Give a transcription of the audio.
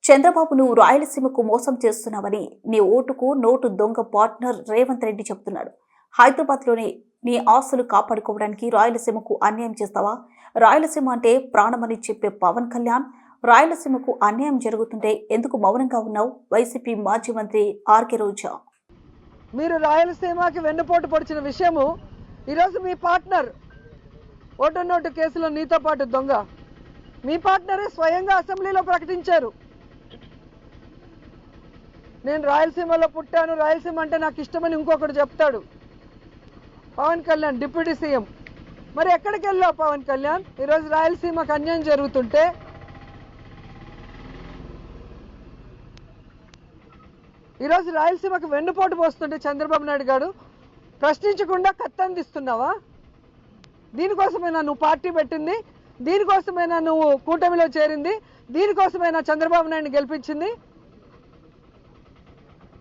చంద్రబాబును రాయలసీమకు మోసం చేస్తున్నావని నీ ఓటుకు నోటు దొంగ పార్ట్నర్ రేవంత్ రెడ్డి చెబుతున్నాడు. హైదరాబాద్లోని నీ ఆస్తులు కాపాడుకోవడానికి రాయలసీమకు అన్యాయం చేస్తావా? రాయలసీమ అంటే ప్రాణమని చెప్పే పవన్ కళ్యాణ్ రాయలసీమకు అన్యాయం జరుగుతుంటే ఎందుకు మౌనంగా ఉన్నావు? వైసీపీ మాజీ మంత్రి ఆర్కే రోజా. మీరు రాయలసీమకి వెన్నుపోటు పొడిచిన విషయము ఈరోజు మీ పార్ట్నర్ ఓటు నోటు కేసులో నీతో పాటు దొంగ మీ పార్ట్నరే స్వయంగా అసెంబ్లీలో ప్రకటించారు. నేను రాయలసీమలో పుట్టాను, రాయలసీమ అంటే నాకు ఇష్టమని ఇంకొకటి చెప్తాడు పవన్ కళ్యాణ్ డిప్యూటీ సీఎం. మరి ఎక్కడికి వెళ్ళావు పవన్ కళ్యాణ్? ఈరోజు రాయలసీమకు అన్యాయం జరుగుతుంటే ఈరోజు రాయలసీమకు వెన్నుపోటు పోస్తుంటే చంద్రబాబు నాయుడు గారు ప్రశ్నించకుండా కత్తందిస్తున్నావా? దీనికోసమైనా నువ్వు పార్టీ పెట్టింది? దీనికోసమైనా నువ్వు కూటమిలో చేరింది? దీనికోసమైనా చంద్రబాబు నాయుడిని గెలిపించింది?